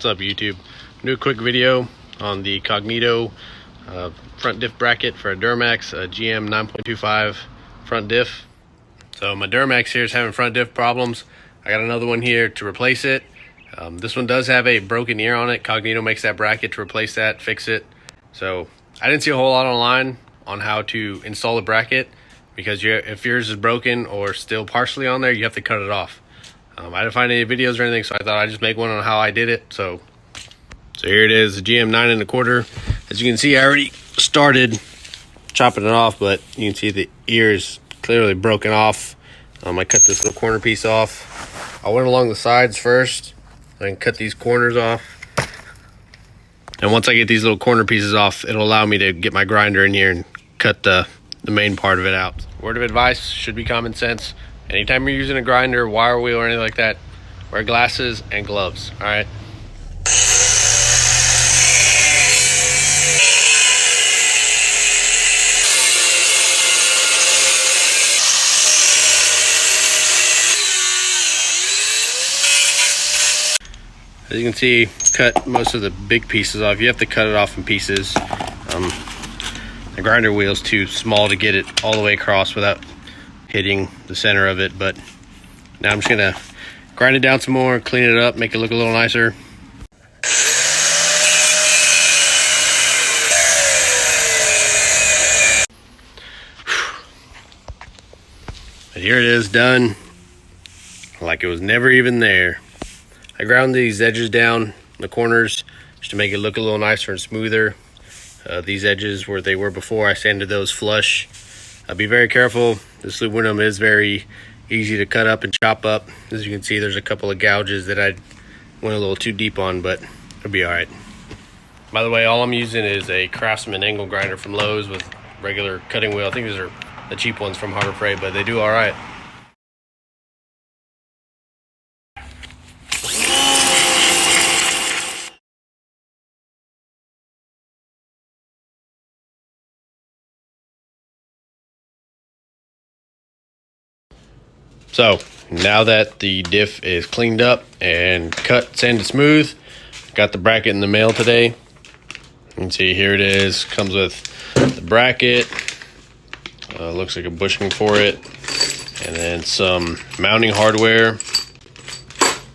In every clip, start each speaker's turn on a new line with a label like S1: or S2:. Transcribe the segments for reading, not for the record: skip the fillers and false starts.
S1: What's up, YouTube? Do a quick video on the Cognito front diff bracket for a Duramax, a GM 9.25 front diff. So my Duramax here is having front diff problems. I got another one here to replace it. This one does have a broken ear on it. Cognito makes that bracket to replace that, fix it. So I didn't see a whole lot online on how to install the bracket, because if yours is broken or still partially on there, you have to cut it off. I didn't find any videos or anything, so I thought I'd just make one on how I did it. So here it is, the GM 9.25. As you can see, I already started chopping it off, but you can see the ear is clearly broken off. I cut this little corner piece off. I went along the sides first and cut these corners off. And once I get these little corner pieces off, it'll allow me to get my grinder in here and cut the main part of it out. Word of advice should be common sense. Anytime you're using a grinder, wire wheel, or anything like that, wear glasses and gloves, all right? As you can see, cut most of the big pieces off. You have to cut it off in pieces. The grinder wheel is too small to get it all the way across without hitting the center of it, but now I'm just gonna grind it down some more, clean it up, make it look a little nicer. But here it is, done like it was never even there. I ground these edges down, the corners, just to make it look a little nicer and smoother. These edges where they were before, I sanded those flush. Be very careful. This aluminum is very easy to cut up and chop up. As you can see, there's a couple of gouges that I went a little too deep on, but it'll be all right. By the way, all I'm using is a Craftsman angle grinder from Lowe's with regular cutting wheel. I think these are the cheap ones from Harbor Freight, but they do all right. So now that the diff is cleaned up and cut, sanded smooth, got the bracket in the mail today. You can see here it is, comes with the bracket, looks like a bushing for it, and then some mounting hardware,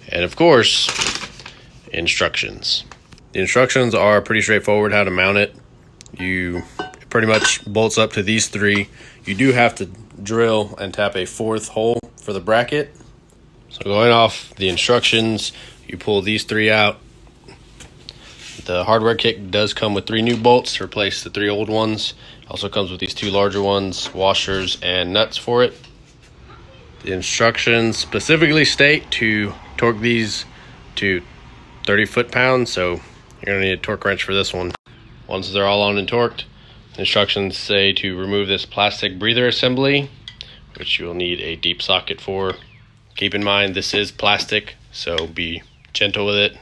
S1: and of course, instructions. The instructions are pretty straightforward how to mount it. You pretty much bolts up to these three. You do have to drill and tap a fourth hole for the bracket. So going off the instructions, you pull these three out. The hardware kit does come with 3 new bolts to replace the 3 old ones. Also comes with these 2 larger ones, washers and nuts for it. The instructions specifically state to torque these to 30 foot-pounds, so you're gonna need a torque wrench for this one. Once they're all on and torqued, the instructions say to remove this plastic breather assembly, which you'll need a deep socket for. Keep in mind, this is plastic, so be gentle with it.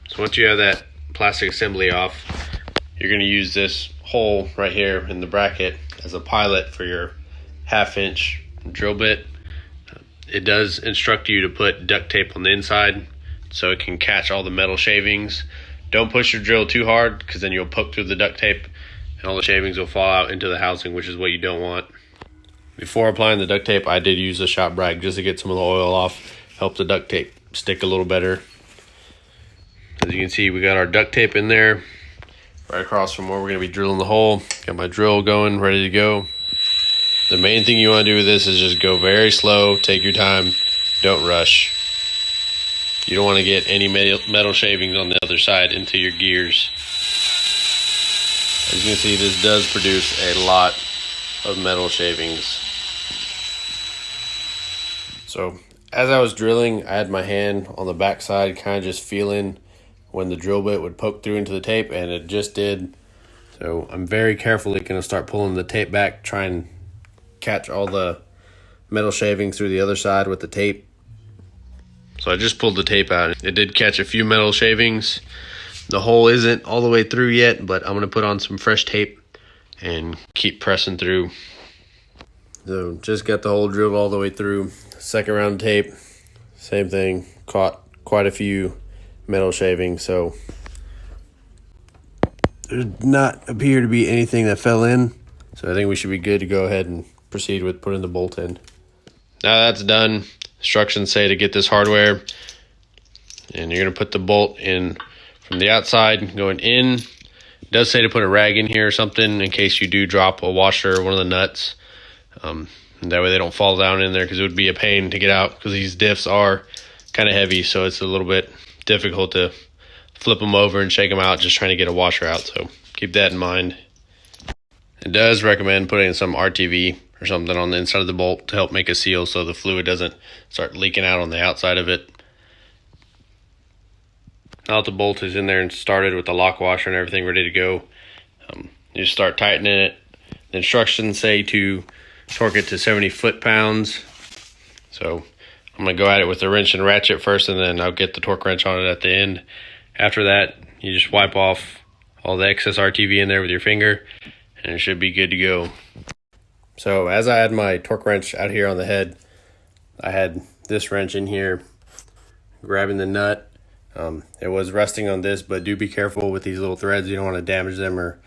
S1: So once you have that plastic assembly off, you're going to use this hole right here in the bracket as a pilot for your 1/2-inch drill bit. It does instruct you to put duct tape on the inside so it can catch all the metal shavings. Don't push your drill too hard, because then you'll poke through the duct tape and all the shavings will fall out into the housing, which is what you don't want. Before applying the duct tape, I did use a shop rag just to get some of the oil off, help the duct tape stick a little better. As you can see, we got our duct tape in there right across from where we're going to be drilling the hole. Got my drill going, ready to go. The main thing you want to do with this is just go very slow, take your time, don't rush. You don't want to get any metal shavings on the other side into your gears. As you can see, this does produce a lot of metal shavings. So as I was drilling, I had my hand on the back side, kind of just feeling when the drill bit would poke through into the tape, and it just did. So I'm very carefully going to start pulling the tape back, try and catch all the metal shavings through the other side with the tape. So I just pulled the tape out. It did catch a few metal shavings. The hole isn't all the way through yet, but I'm going to put on some fresh tape and keep pressing through. So just got the hole drilled all the way through. Second round of tape, same thing. Caught quite a few metal shavings, so there does not appear to be anything that fell in. So I think we should be good to go ahead and proceed with putting the bolt in. Now that's done, instructions say to get this hardware, and you're going to put the bolt in from the outside going in. It does say to put a rag in here or something in case you do drop a washer or one of the nuts. That way they don't fall down in there, because it would be a pain to get out, because these diffs are kind of heavy, so it's a little bit difficult to flip them over and shake them out just trying to get a washer out. So keep that in mind. It does recommend putting some RTV or something on the inside of the bolt to help make a seal so the fluid doesn't start leaking out on the outside of it. Now that the bolt is in there and started with the lock washer and everything ready to go, you just start tightening it. The instructions say to torque it to 70 foot-pounds. So I'm going to go at it with the wrench and ratchet first, and then I'll get the torque wrench on it at the end. After that, you just wipe off all the excess RTV in there with your finger, and it should be good to go. So as I had my torque wrench out here on the head, I had this wrench in here grabbing the nut. It was resting on this, but do be careful with these little threads. You don't want to damage them or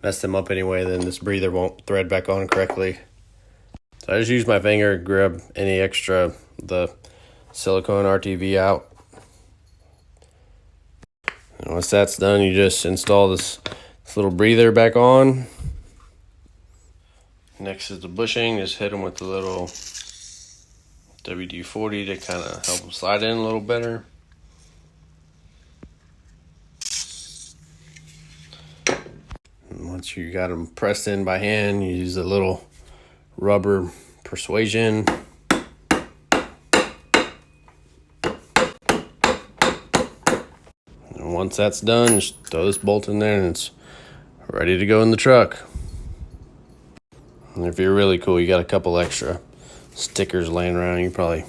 S1: mess them up anyway, then this breather won't thread back on correctly. So I just use my finger, grab any extra the silicone RTV out. And once that's done, you just install this little breather back on. Next is the bushing. Just hit them with the little WD-40 to kind of help them slide in a little better. And once you got them pressed in by hand, you use a little rubber persuasion. And once that's done, just throw this bolt in there and it's ready to go in the truck. And if you're really cool, you got a couple extra stickers laying around, you probably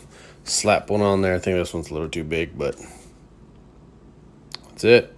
S1: slap one on there. I think this one's a little too big, but that's it.